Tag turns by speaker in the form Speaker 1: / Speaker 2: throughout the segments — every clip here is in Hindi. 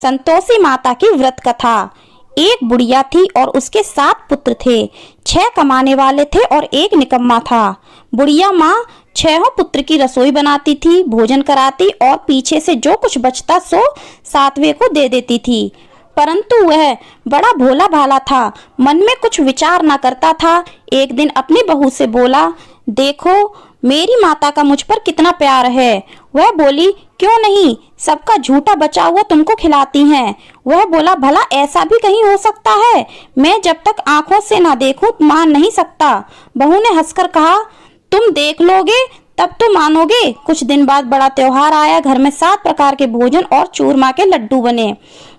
Speaker 1: संतोषी माता की व्रत कथा। एक बुढ़िया थी और उसके 7 पुत्र थे। 6 कमाने वाले थे और एक निकम्मा था। बुढ़िया माँ 6 पुत्र की रसोई बनाती थी, भोजन कराती और पीछे से जो कुछ बचता सो 7वें को दे देती थी। परंतु वह बड़ा भोला भाला था, मन में कुछ विचार न करता था। एक दिन अपनी बहू से बोला, देखो मेरी माता का मुझ पर कितना प्यार है। वह बोली, क्यों नहीं, सबका झूठा बचा हुआ तुमको खिलाती हैं। वह बोला, भला ऐसा भी कहीं हो सकता है? मैं जब तक आंखों से ना देखूं मान नहीं सकता। बहू ने हंसकर कहा, तुम देख लोगे तब तो मानोगे। कुछ दिन बाद बड़ा त्योहार आया। घर में 7 प्रकार के भोजन और चूरमा के लड्डू बने।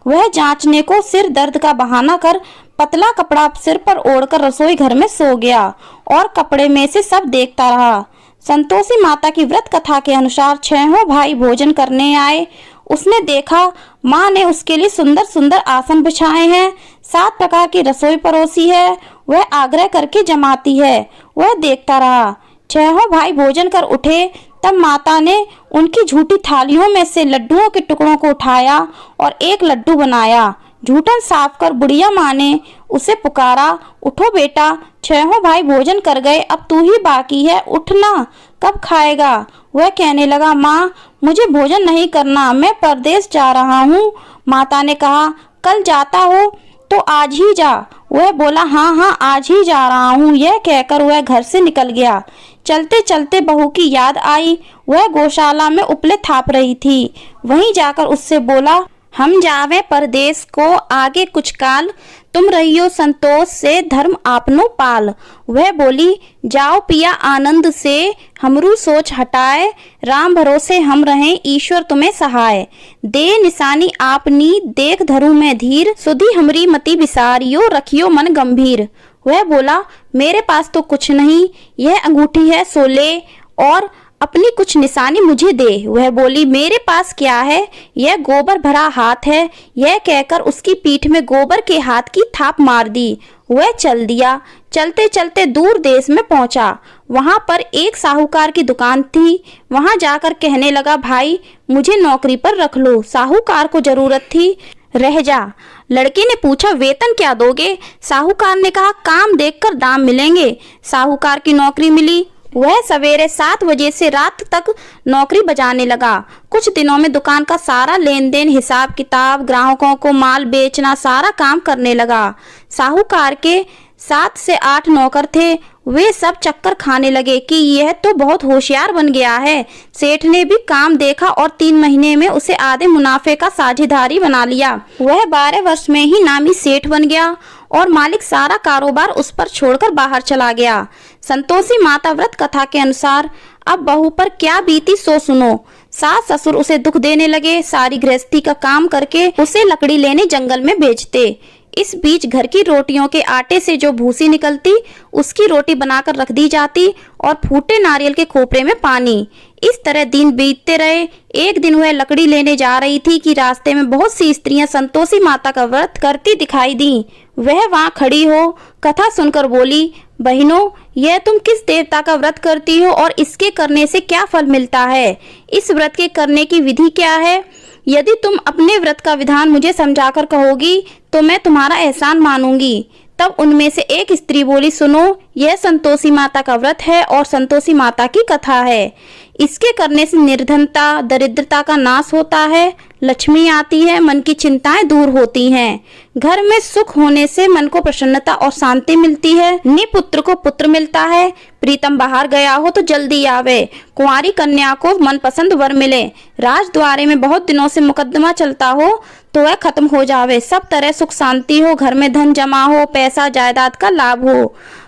Speaker 1: वह जांचने को सिर दर्द का बहाना कर पतला कपड़ा सिर पर ओढ़कर रसोई घर में सो गया और कपड़े में से सब देखता रहा। संतोषी माता की व्रत कथा के अनुसार 6 भाई भोजन करने आए। उसने देखा माँ ने उसके लिए सुंदर सुंदर आसन बिछाए हैं, 7 प्रकार की रसोई परोसी है। वह आग्रह करके जमाती है। वह देखता रहा। 6 भाई भोजन कर उठे तब माता ने उनकी झूठी थालियों में से लड्डुओं के टुकड़ों को उठाया और एक लड्डू बनाया। झूठन साफ कर बुढ़िया माँ ने उसे पुकारा, उठो बेटा, 6 भाई भोजन कर गए, अब तू ही बाकी है, उठना, कब खाएगा? वह कहने लगा, माँ मुझे भोजन नहीं करना, मैं परदेश जा रहा हूँ। माता ने कहा, कल जाता हो तो आज ही जा। वह बोला, हाँ हाँ आज ही जा रहा हूँ। यह कहकर वह घर से निकल गया। चलते चलते बहू की याद आई। वह गौशाला में उपले थाप रही थी। वहीं जाकर उससे बोला, हम जावे परदेश को आगे कुछ काल, तुम रहियो संतोष से धर्म आपनो पाल। वह बोली, जाओ पिया आनंद से, हमरू सोच हटाए, राम भरोसे हम रहें, ईश्वर तुम्हें सहाय। दे निशानी आपनी देख धरू में धीर, सुधी हमरी मति विसारियो, रखियो मन गंभीर। वह बोला, मेरे पास तो कुछ नहीं, यह अंगूठी है सो ले और अपनी कुछ निशानी मुझे दे। वह बोली, मेरे पास क्या है, यह गोबर भरा हाथ है। यह कहकर उसकी पीठ में गोबर के हाथ की थाप मार दी। वह चल दिया। चलते चलते दूर देश में पहुंचा। वहां पर एक साहूकार की दुकान थी। वहां जाकर कहने लगा, भाई मुझे नौकरी पर रख लो। साहूकार को जरूरत थी, रह जा। लड़के ने पूछा, वेतन क्या दोगे? साहूकार ने कहा, काम देखकर दाम मिलेंगे। साहूकार की नौकरी मिली। वह सवेरे 7 बजे से रात तक नौकरी बजाने लगा। कुछ दिनों में दुकान का सारा लेन देन, हिसाब किताब, ग्राहकों को माल बेचना, सारा काम करने लगा। साहूकार के 7 से 8 नौकर थे। वे सब चक्कर खाने लगे कि यह तो बहुत होशियार बन गया है। सेठ ने भी काम देखा और 3 महीने में उसे आधे मुनाफे का साझेदारी बना लिया। वह 12 वर्ष में ही नामी सेठ बन गया और मालिक सारा कारोबार उस पर छोड़कर बाहर चला गया। संतोषी माता व्रत कथा के अनुसार अब बहू पर क्या बीती सो सुनो। सास ससुर उसे दुख देने लगे। सारी गृहस्थी का काम करके उसे लकड़ी लेने जंगल में भेजते। इस बीच घर की रोटियों के आटे से जो भूसी निकलती उसकी रोटी बनाकर रख दी जाती और फूटे नारियल के खोपड़े में पानी। इस तरह दिन बीतते रहे। एक दिन वह लकड़ी लेने जा रही थी कि रास्ते में बहुत सी स्त्रियां संतोषी माता का व्रत करती दिखाई दी। वह वहां खड़ी हो कथा सुनकर बोली, बहनों यह तुम किस देवता का व्रत करती हो और इसके करने से क्या फल मिलता है? इस व्रत के करने की विधि क्या है? यदि तुम अपने व्रत का विधान मुझे समझाकर कहोगी तो मैं तुम्हारा एहसान मानूंगी। तब उनमें से एक स्त्री बोली, सुनो, यह संतोषी माता का व्रत है और संतोषी माता की कथा है। इसके करने से निर्धनता, दरिद्रता का नाश होता है, लक्ष्मी आती है, मन की चिंताएं दूर होती हैं, घर में सुख होने से मन को प्रसन्नता और शांति मिलती है, निपुत्र को पुत्र मिलता है, प्रीतम बाहर गया हो तो जल्दी आवे, कुंवारी कन्या को मनपसंद वर मिले, राजद्वारे में बहुत दिनों से मुकदमा चलता हो तो वह खत्म हो जावे, सब तरह सुख शांति हो, घर में धन जमा हो, पैसा जायदाद का लाभ हो,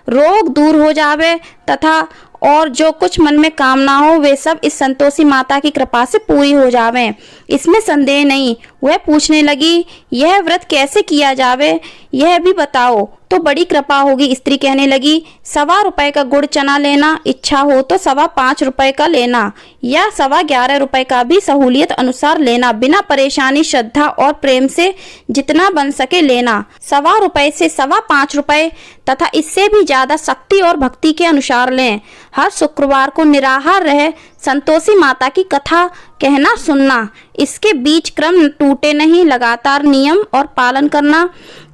Speaker 1: रोग दूर हो जावे तथा और जो कुछ मन में कामना हो वे सब इस संतोषी माता की कृपा से पूरी हो जावे, इसमें संदेह नहीं। वह पूछने लगी, यह व्रत कैसे किया जावे, यह भी बताओ तो बड़ी कृपा होगी। स्त्री कहने लगी, 1.25 रुपए का गुड़ चना लेना, इच्छा हो तो 5.25 रुपए का लेना या 11.25 रुपए का भी सहूलियत अनुसार लेना, बिना परेशानी, श्रद्धा और प्रेम से जितना बन सके लेना। 1.25 रुपए से 5.25 रुपए तथा इससे भी ज्यादा शक्ति और भक्ति के अनुसार लें। हर शुक्रवार को निराहार रह संतोषी माता की कथा कहना सुनना, इसके बीच क्रम टूटे नहीं, लगातार नियम और पालन करना।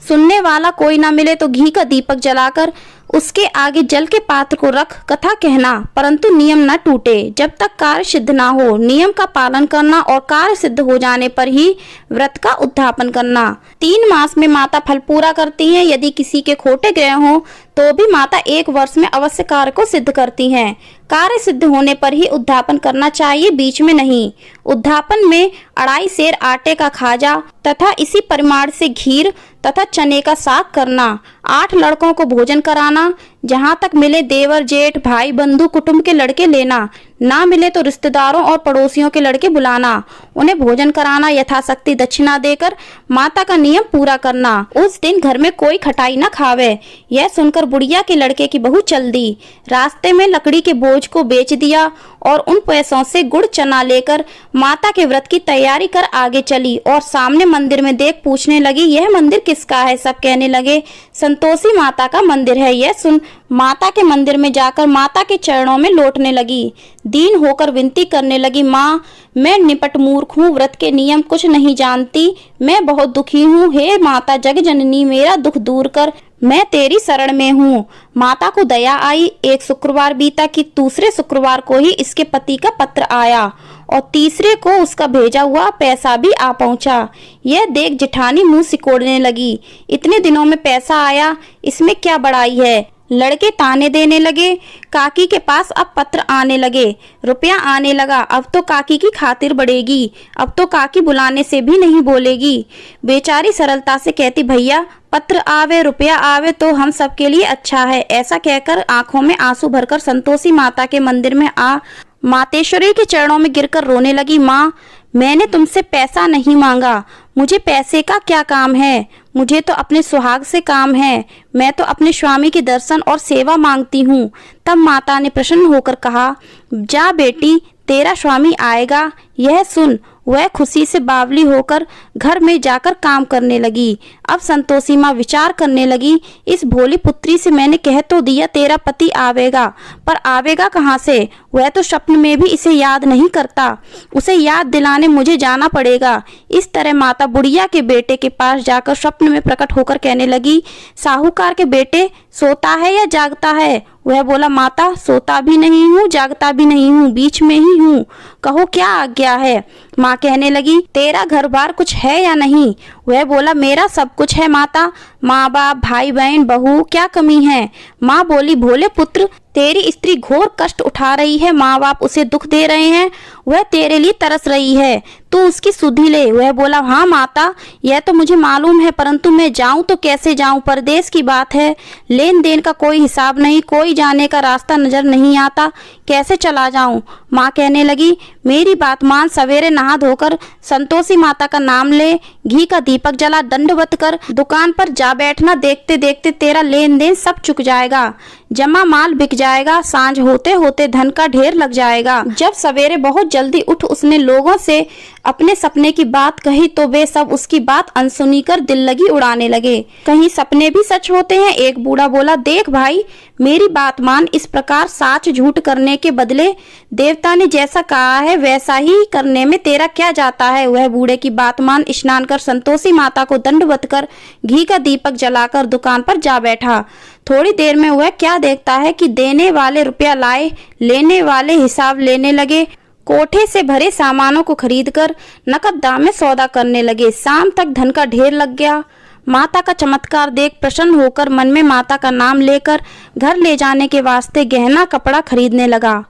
Speaker 1: सुनने वाला कोई ना मिले तो घी का दीपक जलाकर उसके आगे जल के पात्र को रख कथा कहना, परंतु नियम न टूटे जब तक कार्य सिद्ध ना हो। नियम का पालन करना और कार्य सिद्ध हो जाने पर ही व्रत का उद्यापन करना। 3 मास में माता फल पूरा करती हैं। यदि किसी के खोटे ग्रह हों तो भी माता 1 वर्ष में अवश्य कार्य को सिद्ध करती हैं। कार्य सिद्ध होने पर ही उद्यापन करना चाहिए, बीच में नहीं। उद्यापन में 2.5 सेर आटे का खाजा तथा इसी परिमाण से घीर तथा चने का साग करना। 8 लड़कों को भोजन कराना, जहाँ तक मिले देवर जेठ भाई बंधु कुटुंब के लड़के लेना, ना मिले तो रिश्तेदारों और पड़ोसियों के लड़के बुलाना, उन्हें भोजन कराना, यथाशक्ति दक्षिणा देकर माता का नियम पूरा करना। उस दिन घर में कोई खटाई न खावे। यह सुनकर बुढ़िया के लड़के की बहू चल दी। रास्ते में लकड़ी के बोझ को बेच दिया और उन पैसों से गुड़ चना लेकर माता के व्रत की तैयारी कर आगे चली और सामने मंदिर में देख पूछने लगी, यह मंदिर किसका है? सब कहने लगे, संतोषी माता का मंदिर है। यह सुन माता के मंदिर में जाकर माता के चरणों में लौटने लगी। दीन होकर विनती करने लगी, माँ मैं निपट मूर्ख हूँ, व्रत के नियम कुछ नहीं जानती, मैं बहुत दुखी हूँ। हे माता जग जननी, मेरा दुख दूर कर, मैं तेरी शरण में हूँ। माता को दया आई। एक शुक्रवार बीता कि दूसरे शुक्रवार को ही इसके पति का पत्र आया और तीसरे को उसका भेजा हुआ पैसा भी आ पहुंचा। यह देख जेठानी मुंह सिकोड़ने लगी, इतने दिनों में पैसा आया, इसमें क्या बड़ाई है? लड़के ताने देने लगे। काकी के पास अब पत्र आने लगे, रुपया आने लगा। अब तो काकी की खातिर बढ़ेगी, अब तो काकी बुलाने से भी नहीं बोलेगी। बेचारी सरलता से कहती, भैया पत्र आवे रुपया आवे तो हम सबके लिए अच्छा है। ऐसा कहकर आंखों में आंसू भरकर संतोषी माता के मंदिर में आ मातेश्वरी के चरणों में गिरकर रोने लगी। माँ मैंने तुमसे पैसा नहीं मांगा, मुझे पैसे का क्या काम है, मुझे तो अपने सुहाग से काम है, मैं तो अपने स्वामी के दर्शन और सेवा मांगती हूँ। तब माता ने प्रसन्न होकर कहा, जा बेटी तेरा स्वामी आएगा। यह सुन वह खुशी से बावली होकर घर में जाकर काम करने लगी। अब संतोषी माँ विचार करने लगी, इस भोली पुत्री से मैंने कह तो दिया तेरा पति आवेगा, पर आवेगा कहाँ से? वह तो स्वप्न में भी इसे याद नहीं करता, उसे याद दिलाने मुझे जाना पड़ेगा। इस तरह माता बुढ़िया के बेटे के पास जाकर स्वप्न में प्रकट होकर कहने लगी, साहूकार के बेटे सोता है या जागता है? वह बोला, माता सोता भी नहीं हूँ जागता भी नहीं हूँ, बीच में ही हूँ, कहो क्या आज्ञा है? माँ कहने लगी, तेरा घर बार कुछ है या नहीं? वह बोला, मेरा सब कुछ है माता, माँ बाप भाई बहन बहू, क्या कमी है? माँ बोली, भोले पुत्र तेरी स्त्री घोर कष्ट उठा रही है, माँ बाप उसे दुख दे रहे हैं, वह तेरे लिए तरस रही है, तू उसकी सुधि ले। वह बोला, हाँ माता यह तो मुझे मालूम है, परंतु मैं जाऊं तो कैसे जाऊं? परदेश की बात है, लेन देन का कोई हिसाब नहीं, कोई जाने का रास्ता नजर नहीं आता, कैसे चला जाऊं? माँ कहने लगी, मेरी बात मान, सवेरे नहा धोकर संतोषी माता का नाम ले, घी का दीपक जला, दंडवत कर दुकान पर जा बैठना, देखते देखते तेरा लेन देन सब चुक जाएगा, जमा माल बिक जाएगा, सांझ होते होते धन का ढेर लग जाएगा। जब सवेरे बहुत जल्दी उठ उसने लोगों से अपने सपने की बात कही तो वे सब उसकी बात अनसुनी कर दिल लगी उड़ाने लगे। कहीं सपने भी सच होते हैं। एक बूढ़ा बोला, देख भाई मेरी बात मान, इस प्रकार साच झूठ करने के बदले देवता ने जैसा कहा है वैसा ही करने में तेरा क्या जाता है? वह बूढ़े की बात मान स्नान कर संतोषी माता को दंडवत कर घी का दीपक जलाकर दुकान पर जा बैठा। थोड़ी देर में वह क्या देखता है कि देने वाले रुपया लाए, लेने वाले हिसाब लेने लगे। कोठे से भरे सामानों को खरीदकर नकद दाम में सौदा करने लगे। शाम तक धन का ढेर लग गया। माता का चमत्कार देख प्रसन्न होकर मन में माता का नाम लेकर घर ले जाने के वास्ते गहना कपड़ा खरीदने लगा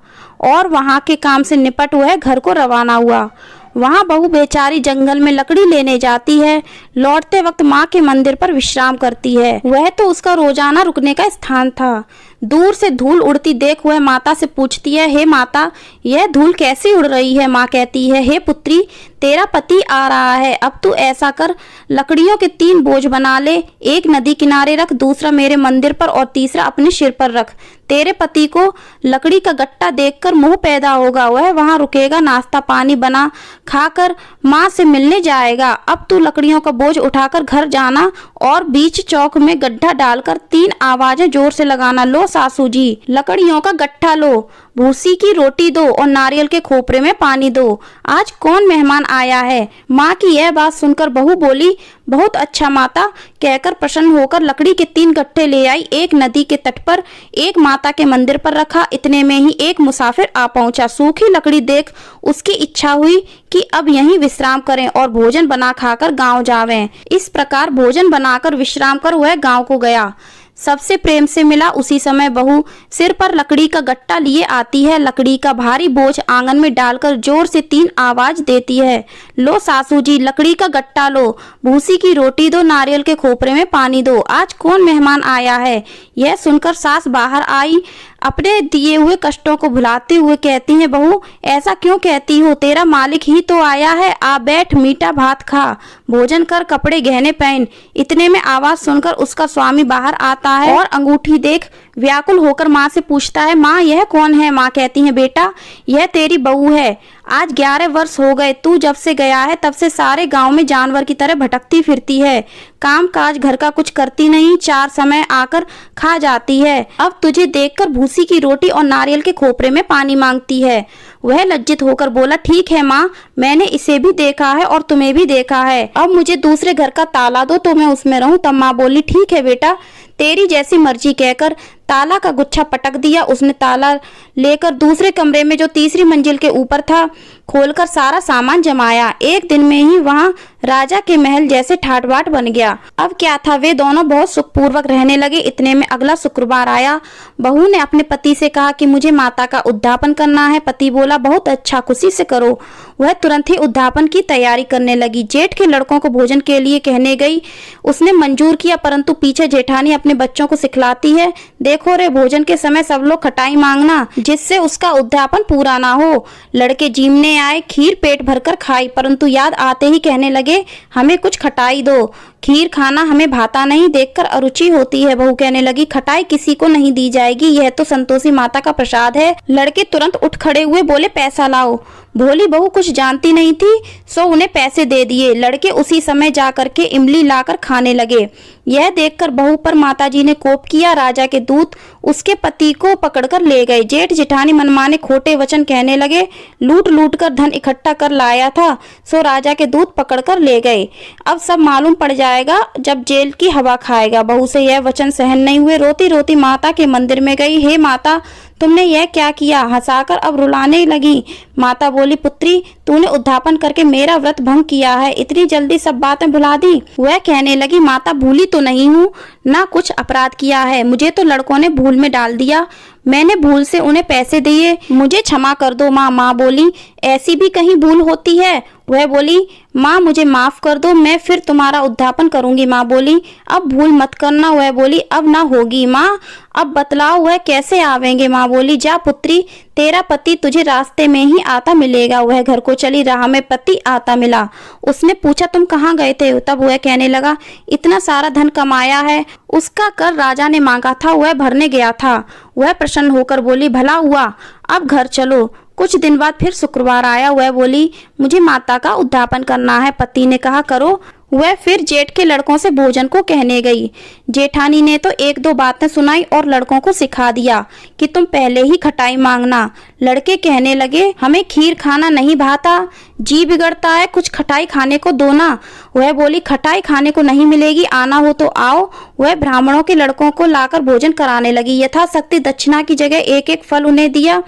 Speaker 1: और वहां के काम से निपट वह घर को रवाना हुआ। वहां बहू बेचारी जंगल में लकड़ी लेने जाती है, लौटते वक्त माँ के मंदिर पर विश्राम करती है। वह तो उसका रोजाना रुकने का स्थान था। दूर से धूल उड़ती देख वह माता से पूछती है, हे माता यह धूल कैसी उड़ रही है? माँ कहती है, हे पुत्री तेरा पति आ रहा है, अब तू ऐसा कर लकड़ियों के 3 बोझ बना ले, एक नदी किनारे रख, दूसरा मेरे मंदिर पर और तीसरा अपने सिर पर रख। तेरे पति को लकड़ी का गट्टा देखकर मोह पैदा होगा, वह वहां रुकेगा, नाश्ता पानी बना खाकर माँ से मिलने जाएगा। अब तू लकड़ियों का बोझ उठाकर घर जाना और बीच चौक में गड्ढा डालकर 3 आवाजें जोर से लगाना, लो सासू जी, लकड़ियों का गट्ठा लो, भूसी की रोटी दो और नारियल के खोपरे में पानी दो, आज कौन मेहमान आया है। माँ की यह बात सुनकर बहू बोली, बहुत अच्छा माता, कहकर प्रसन्न होकर लकड़ी के 3 गट्ठे ले आई। एक नदी के तट पर, एक माता के मंदिर पर रखा। इतने में ही एक मुसाफिर आ पहुंचा। सूखी लकड़ी देख उसकी इच्छा हुई कि अब यहीं विश्राम करें और भोजन बना खाकर गांव जावें। इस प्रकार भोजन बनाकर विश्राम कर वह गांव को गया। सबसे प्रेम से मिला। उसी समय बहू सिर पर लकड़ी का गट्टा लिए आती है। लकड़ी का भारी बोझ आंगन में डालकर जोर से 3 आवाज देती है, लो सासू जी, लकड़ी का गट्टा लो, भूसी की रोटी दो, नारियल के खोपरे में पानी दो, आज कौन मेहमान आया है। यह सुनकर सास बाहर आई। अपने दिए हुए कष्टों को भुलाते हुए कहती हैं, बहू ऐसा क्यों कहती हो, तेरा मालिक ही तो आया है, आ बैठ, मीठा भात खा, भोजन कर, कपड़े गहने पहन। इतने में आवाज सुनकर उसका स्वामी बाहर आता है और अंगूठी देख व्याकुल होकर माँ से पूछता है, माँ यह कौन है। माँ कहती है, बेटा यह तेरी बहू है, आज 11 वर्ष हो गए, तू जब से गया है तब से सारे गांव में जानवर की तरह भटकती फिरती है, काम काज घर का कुछ करती नहीं, 4 समय आकर खा जाती है, अब तुझे देखकर भूसी की रोटी और नारियल के खोपरे में पानी मांगती है। वह लज्जित होकर बोला, ठीक है माँ, मैंने इसे भी देखा है और तुम्हें भी देखा है, अब मुझे दूसरे घर का ताला दो तो मैं उसमें रहूं। तब माँ बोली, ठीक है बेटा, तेरी जैसी मर्जी, कहकर ताला का गुच्छा पटक दिया। उसने ताला लेकर दूसरे कमरे में जो तीसरी मंजिल के ऊपर था खोलकर सारा सामान जमाया। एक दिन में ही वहां राजा के महल जैसे ठाट बाट बन गया। अब क्या था, वे दोनों बहुत सुखपूर्वक रहने लगे। इतने में अगला शुक्रवार आया। बहू ने अपने पति से कहा कि मुझे माता का उद्यापन करना है। पति बोला, बहुत अच्छा, खुशी से करो। वह तुरंत ही उद्यापन की तैयारी करने लगी। जेठ के लड़कों को भोजन के लिए कहने गई। उसने मंजूर किया, परंतु पीछे जेठानी अपने बच्चों को सिखलाती है, देखो रे, भोजन के समय सब लोग खटाई मांगना, जिससे उसका उद्यापन पूरा ना हो। लड़के जीमने आए, खीर पेट भरकर खाई, परंतु याद आते ही कहने लगे, हमें कुछ खटाई दो, खीर खाना हमें भाता नहीं, देखकर अरुचि होती है। बहू कहने लगी, खटाई किसी को नहीं दी जाएगी, यह तो संतोषी माता का प्रसाद है। लड़के तुरंत उठ खड़े हुए, बोले, पैसा लाओ। भोली बहू कुछ जानती नहीं थी, सो उन्हें पैसे दे दिए। लड़के उसी समय जा करके इमली लाकर खाने लगे। यह देखकर बहू पर माताजी ने कोप किया। राजा के दूत उसके पति को पकड़कर ले गए। जेठ जेठानी मनमाने खोटे वचन कहने लगे, लूट लूट कर धन इकट्ठा कर लाया था, सो राजा के दूत पकड़कर ले गए। अब सब मालूम पड़ जाएगा जब जेल की हवा खाएगा। बहू से यह वचन सहन नहीं हुए। रोती रोती माता के मंदिर में गई। हे माता, तुमने यह क्या किया। हंसाकर अब रुलाने लगी। माता बोली, पुत्री, तूने उद्यापन करके मेरा व्रत भंग किया है, इतनी जल्दी सब बातें भुला दी। वह कहने लगी, माता भूली तो नहीं हूँ, ना कुछ अपराध किया है, मुझे तो लड़कों ने भूल में डाल दिया, मैंने भूल से उन्हें पैसे दिए, मुझे क्षमा कर दो माँ। माँ बोली, ऐसी भी कहीं भूल होती है। वह बोली, माँ मुझे माफ कर दो, मैं फिर तुम्हारा उद्यापन करूंगी। माँ बोली, अब भूल मत करना। वह बोली, अब ना होगी माँ, अब बतलाओ वह कैसे आवेंगे। माँ बोली, जा पुत्री, तेरा पति तुझे रास्ते में ही आता मिलेगा। वह घर को चली। राह में पति आता मिला। उसने पूछा, तुम कहाँ गए थे। तब वह कहने लगा, इतना सारा धन कमाया है, उसका कर राजा ने मांगा था, वह भरने गया था। वह प्रसन्न होकर बोली, भला हुआ, अब घर चलो। कुछ दिन बाद फिर शुक्रवार आया। वह बोली, मुझे माता का उद्यापन करना है। पति ने कहा, करो। वह फिर जेठ के लड़कों से भोजन को कहने गई। जेठानी ने तो 1-2 बातें सुनाई और लड़कों को सिखा दिया कि तुम पहले ही खटाई मांगना। लड़के कहने लगे, हमें खीर खाना नहीं भाता, जी बिगड़ता है, कुछ खटाई खाने को दो ना। वह बोली, खटाई खाने को नहीं मिलेगी, आना हो तो आओ। वह ब्राह्मणों के लड़कों को लाकर भोजन कराने लगी। यथाशक्ति दक्षिणा की जगह 1-1 फल उन्हें दिया।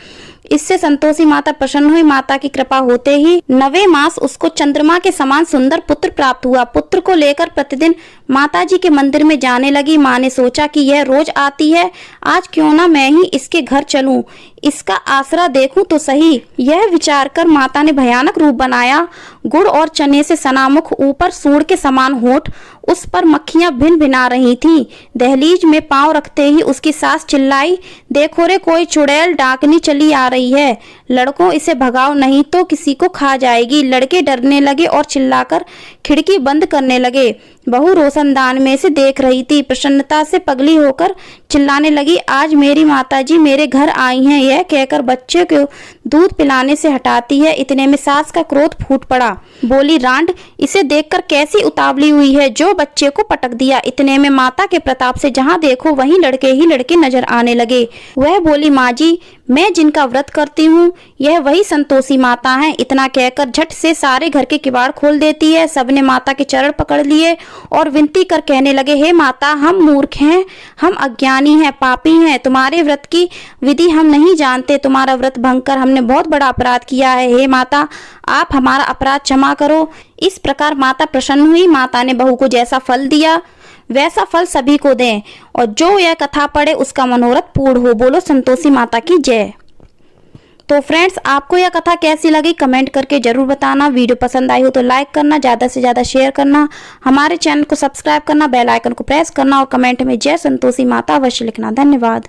Speaker 1: इससे संतोषी माता प्रसन्न हुई। माता की कृपा होते ही 9वें मास उसको चंद्रमा के समान सुंदर पुत्र प्राप्त हुआ। पुत्र को लेकर प्रतिदिन माताजी के मंदिर में जाने लगी। माँ ने सोचा कि यह रोज आती है, आज क्यों ना मैं ही इसके घर चलूं, इसका आसरा देखूं तो सही। यह विचार कर माता ने भयानक रूप बनाया। गुड़ और चने से सना मुख, ऊपर सूंड के समान होठ, उस पर मक्खियां भिन भिना रही थीं। दहलीज में पांव रखते ही उसकी सास चिल्लाई, देखो रे, कोई चुड़ैल डाकनी चली आ रही है, लड़कों इसे भगाओ नहीं तो किसी को खा जाएगी। लड़के डरने लगे और चिल्लाकर खिड़की बंद करने लगे। बहू रोशनदान में से देख रही थी। प्रसन्नता से पगली होकर चिल्लाने लगी, आज मेरी माताजी मेरे घर आई हैं, यह यह कहकर बच्चे को दूध पिलाने से हटाती है। इतने में सास का क्रोध फूट पड़ा। बोली, रांड, इसे देखकर कैसी उतावली हुई है, जो बच्चे को पटक दिया। इतने में माता के प्रताप से जहाँ देखो वहीं लड़के ही लड़के नजर आने लगे। वह बोली, माँ जी, मैं जिनका व्रत करती हूँ यह वही संतोषी माता है। इतना कहकर झट से सारे घर के किवाड़ खोल देती है। सबने माता के चरण पकड़ लिए और विनती कर कहने लगे, हे माता, हम मूर्ख हैं, हम अज्ञानी हैं, पापी हैं, तुम्हारे व्रत की विधि हम नहीं जानते। तुम्हारा व्रत भंग कर हमने बहुत बड़ा अपराध किया है। हे माता, आप हमारा अपराध क्षमा करो। इस प्रकार माता प्रसन्न हुई। माता ने बहू को जैसा फल दिया वैसा फल सभी को दें और जो यह कथा पढ़े उसका मनोरथ पूर्ण हो। बोलो संतोषी माता की जय। तो फ्रेंड्स, आपको यह कथा कैसी लगी कमेंट करके जरूर बताना। वीडियो पसंद आई हो तो लाइक करना, ज़्यादा से ज़्यादा शेयर करना, हमारे चैनल को सब्सक्राइब करना, बेल आइकन को प्रेस करना और कमेंट में जय संतोषी माता अवश्य लिखना। धन्यवाद।